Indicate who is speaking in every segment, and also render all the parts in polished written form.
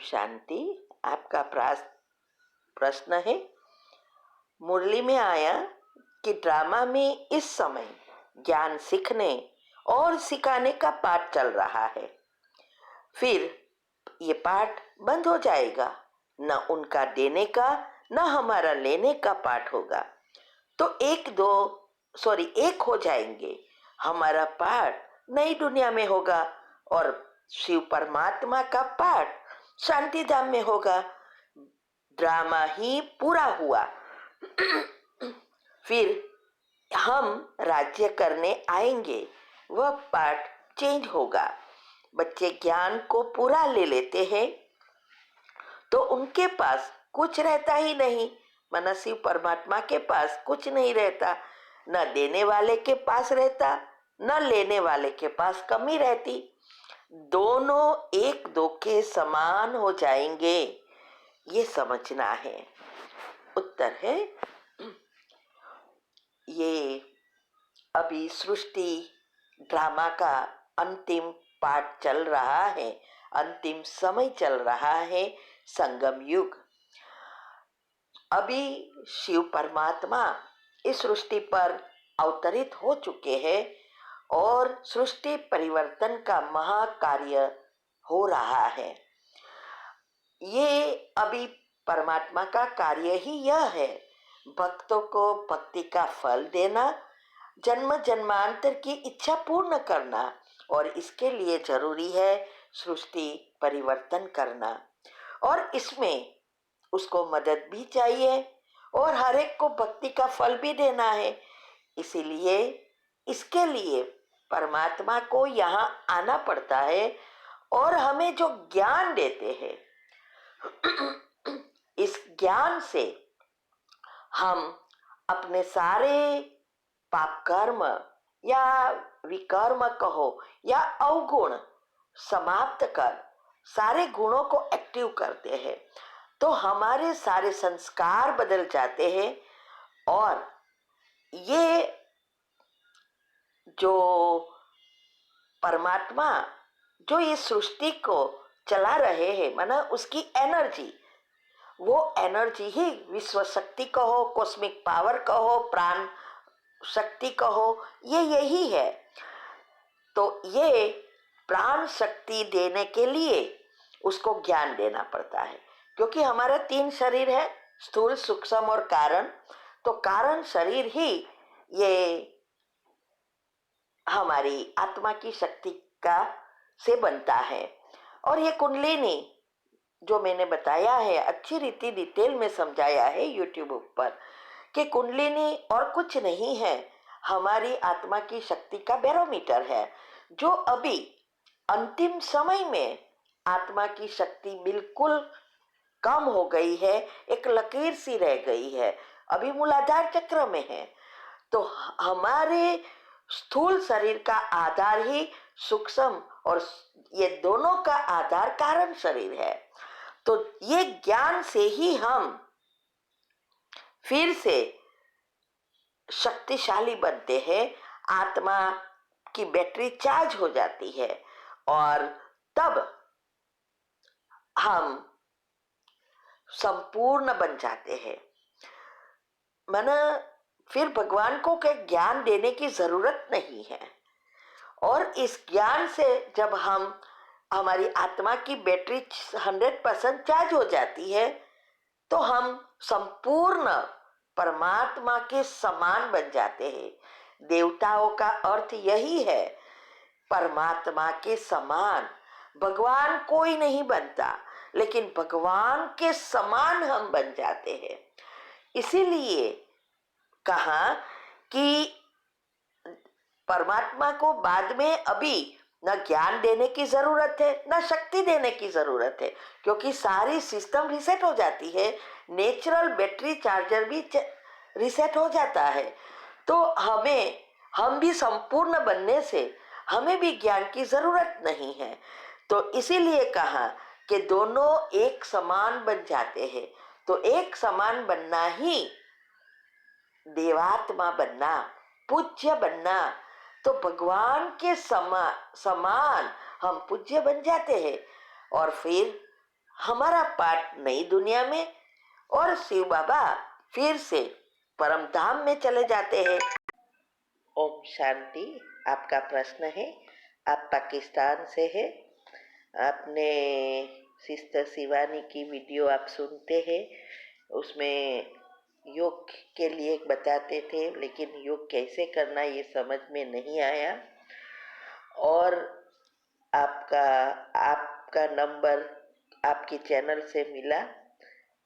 Speaker 1: शांति। आपका प्रश्न है, मुरली में आया कि ड्रामा में इस समय ज्ञान सीखने और सिखाने का पाठ चल रहा है, फिर ये पाठ बंद हो जाएगा, न उनका देने का न हमारा लेने का पाठ होगा, तो एक हो जाएंगे। हमारा पाठ नई दुनिया में होगा और शिव परमात्मा का पाठ शांति धाम में होगा। ड्रामा ही पूरा हुआ। फिर हम राज्य करने आएंगे, वह पाठ चेंज होगा। बच्चे ज्ञान को पूरा ले लेते हैं तो उनके पास कुछ रहता ही नहीं। माना शिव परमात्मा के पास कुछ नहीं रहता, न देने वाले के पास रहता न लेने वाले के पास कमी रहती। दोनों एक दो के समान हो जाएंगे, ये समझना है। उत्तर है, ये अभी सृष्टि ड्रामा का अंतिम पार्ट चल रहा है, अंतिम समय चल रहा है, संगम युग। अभी शिव परमात्मा इस सृष्टि पर अवतरित हो चुके हैं और सृष्टि परिवर्तन का महाकार्य हो रहा है। ये अभी परमात्मा का कार्य ही यह है, भक्तों को भक्ति का फल देना, जन्म जन्मांतर की इच्छा पूर्ण करना, और इसके लिए जरूरी है सृष्टि परिवर्तन करना, और इसमें उसको मदद भी चाहिए और हर एक को भक्ति का फल भी देना है। इसीलिए इसके लिए परमात्मा को यहाँ आना पड़ता है और हमें जो ज्ञान देते हैं, इस ज्ञान से हम अपने सारे पाप कर्म या विकर्म कहो या अवगुण समाप्त कर सारे गुणों को एक्टिव करते हैं, तो हमारे सारे संस्कार बदल जाते हैं। और ये जो परमात्मा जो ये सृष्टि को चला रहे हैं, माना उसकी एनर्जी, वो एनर्जी ही विश्व शक्ति कहो, कॉस्मिक पावर कहो, प्राण शक्ति कहो, ये यही है। तो ये प्राण शक्ति देने के लिए उसको ज्ञान देना पड़ता है, क्योंकि हमारा 3 शरीर है, स्थूल सूक्ष्म और कारण। तो कारण शरीर ही ये हमारी आत्मा की शक्ति का से बनता है। और ये कुंडलिनी जो मैंने बताया है, अच्छी रीति डिटेल में समझाया है यूट्यूब पर, कि कुंडलिनी और कुछ नहीं है, हमारी आत्मा की शक्ति का बैरोमीटर है, जो अभी अंतिम समय में आत्मा की शक्ति बिल्कुल कम हो गई है, एक लकीर सी रह गई है, अभी मूलाधार चक्र में है। तो हमारे स्थूल शरीर का आधार ही सूक्ष्म और ये दोनों का आधार कारण शरीर है। तो ये ज्ञान से ही हम फिर से शक्तिशाली बनते हैं, आत्मा की बैटरी चार्ज हो जाती है और तब हम संपूर्ण बन जाते हैं। माना फिर भगवान को के ज्ञान देने की जरूरत नहीं है, और इस ज्ञान से जब हमारी आत्मा की बैटरी 100% चार्ज हो जाती है, तो हम संपूर्ण परमात्मा के समान बन जाते हैं। देवताओं का अर्थ यही है, परमात्मा के समान। भगवान कोई नहीं बनता, लेकिन भगवान के समान हम बन जाते हैं। इसीलिए कहा कि परमात्मा को बाद में अभी न ज्ञान देने की जरूरत है न शक्ति देने की जरूरत है, क्योंकि सारी सिस्टम रिसेट हो जाती है, नेचुरल बैटरी चार्जर भी रिसेट हो जाता है। तो हम भी संपूर्ण बनने से हमें भी ज्ञान की जरूरत नहीं है। तो इसीलिए कहा कि दोनों एक समान बन जाते हैं। तो एक समान बनना ही देवात्मा बनना, पूज्य बनना। तो भगवान के समान हम पूज्य बन जाते हैं और फिर हमारा पाठ नई दुनिया में और शिव बाबा फिर से परम धाम में चले जाते हैं। ओम शांति। आपका प्रश्न है, आप पाकिस्तान से है, आपने सिस्टर शिवानी की वीडियो आप सुनते हैं, उसमें योग के लिए बताते थे, लेकिन योग कैसे करना ये समझ में नहीं आया, और आपका आपका नंबर आपकी चैनल से मिला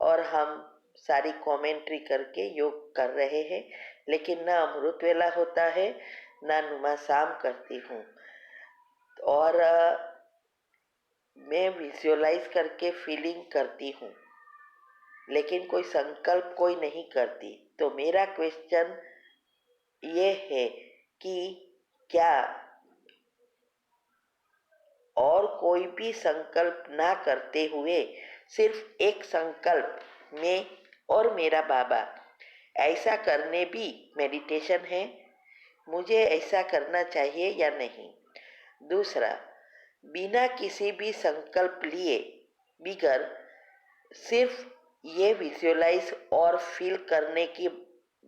Speaker 1: और हम सारी कमेंट्री करके योग कर रहे हैं, लेकिन ना अमृत वेला होता है ना नुमा शाम करती हूँ, और मैं विजुअलाइज करके फीलिंग करती हूँ, लेकिन कोई संकल्प कोई नहीं करती। तो मेरा क्वेश्चन ये है कि क्या और कोई भी संकल्प ना करते हुए सिर्फ एक संकल्प में और मेरा बाबा, ऐसा करने भी मेडिटेशन है? मुझे ऐसा करना चाहिए या नहीं? दूसरा, बिना किसी भी संकल्प लिए बिगर सिर्फ ये विजुअलाइज और फील करने की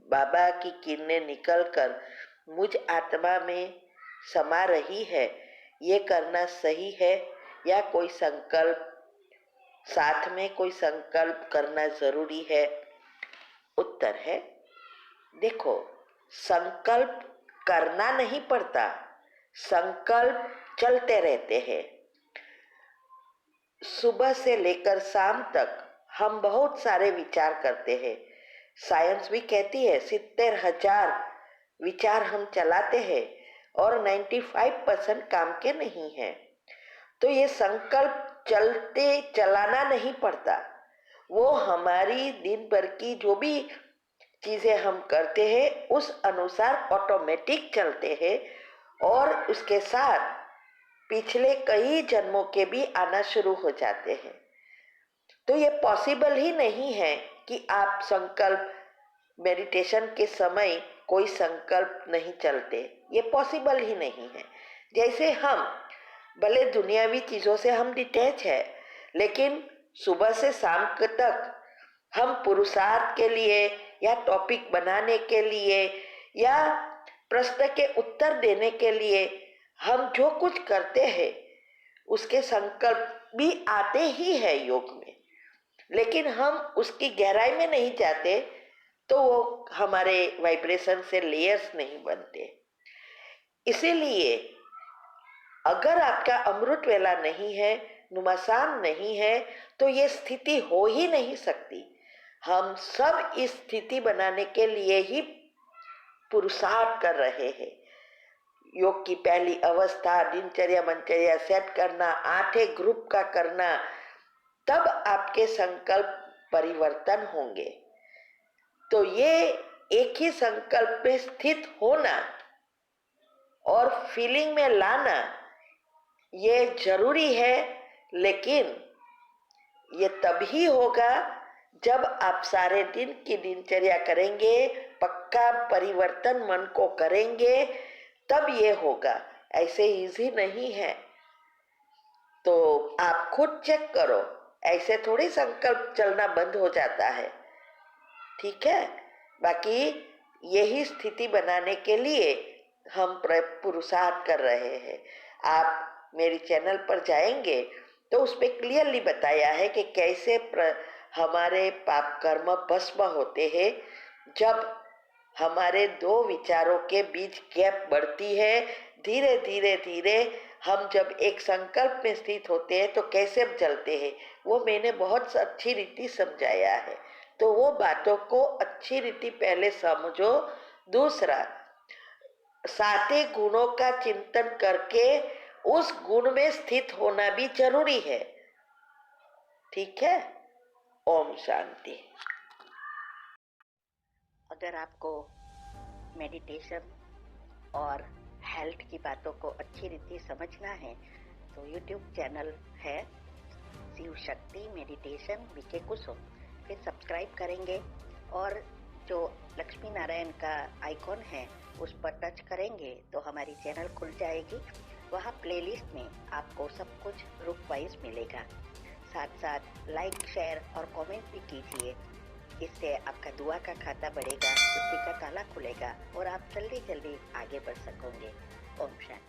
Speaker 1: बाबा की किरणें निकलकर मुझ आत्मा में समा रही है, ये करना सही है या कोई संकल्प साथ में कोई संकल्प करना जरूरी है? उत्तर है, देखो, संकल्प करना नहीं पड़ता, संकल्प चलते रहते हैं। सुबह से लेकर शाम तक हम बहुत सारे विचार करते हैं। साइंस भी कहती है 70,000 विचार हम चलाते हैं और 95% काम के नहीं हैं। तो ये संकल्प चलाना नहीं पड़ता, वो हमारी दिन भर की जो भी चीजें हम करते हैं उस अनुसार ऑटोमेटिक चलते हैं, और उसके साथ पिछले कई जन्मों के भी आना शुरू हो जाते हैं। तो ये पॉसिबल ही नहीं है कि आप संकल्प मेडिटेशन के समय कोई संकल्प नहीं चलते, ये पॉसिबल ही नहीं है। जैसे हम भले दुनियावी चीज़ों से हम डिटैच है, लेकिन सुबह से शाम तक हम पुरुषार्थ के लिए या टॉपिक बनाने के लिए या प्रश्न के उत्तर देने के लिए हम जो कुछ करते हैं उसके संकल्प भी आते ही है योग में, लेकिन हम उसकी गहराई में नहीं जाते, तो वो हमारे वाइब्रेशन से लेयर्स नहीं बनते। इसीलिए अगर आपका अमृत वेला नहीं है, नुमासान नहीं है, तो ये स्थिति हो ही नहीं सकती। हम सब इस स्थिति बनाने के लिए ही पुरुषार्थ कर रहे हैं। योग की पहली अवस्था दिनचर्या मनचर्या सेट करना, 8 ग्रुप का करना, तब आपके संकल्प परिवर्तन होंगे। तो ये एक ही संकल्प में स्थित होना और फीलिंग में लाना ये जरूरी है, लेकिन ये तभी होगा जब आप सारे दिन की दिनचर्या करेंगे, पक्का परिवर्तन मन को करेंगे, तब ये होगा। ऐसे इजी नहीं है। तो आप खुद चेक करो, ऐसे थोड़ी संकल्प चलना बंद हो जाता है। ठीक है, बाकी यही स्थिति बनाने के लिए हम पुरुषार्थ कर रहे हैं। आप मेरी चैनल पर जाएंगे तो उस पर क्लियरली बताया है कि कैसे हमारे पाप कर्म भस्म होते हैं जब हमारे दो विचारों के बीच गैप बढ़ती है। धीरे धीरे धीरे हम जब एक संकल्प में स्थित होते हैं तो कैसे चलते हैं, वो मैंने बहुत अच्छी रीति समझाया है। तो वो बातों को अच्छी रीति पहले समझो। दूसरा, 7 गुणों का चिंतन करके उस गुण में स्थित होना भी जरूरी है। ठीक है, ओम शांति।
Speaker 2: अगर आपको मेडिटेशन और हेल्थ की बातों को अच्छी रीति समझना है तो YouTube चैनल है शिव शक्ति मेडिटेशन बीके कुसुम, फिर सब्सक्राइब करेंगे और जो लक्ष्मी नारायण का आइकॉन है उस पर टच करेंगे तो हमारी चैनल खुल जाएगी। वहाँ प्लेलिस्ट में आपको सब कुछ ग्रुप वाइज मिलेगा। साथ साथ लाइक, शेयर और कमेंट भी कीजिए। इससे आपका दुआ का खाता बढ़ेगा, बुद्धि का ताला खुलेगा और आप जल्दी जल्दी आगे बढ़ सकोगे। ओम शांति।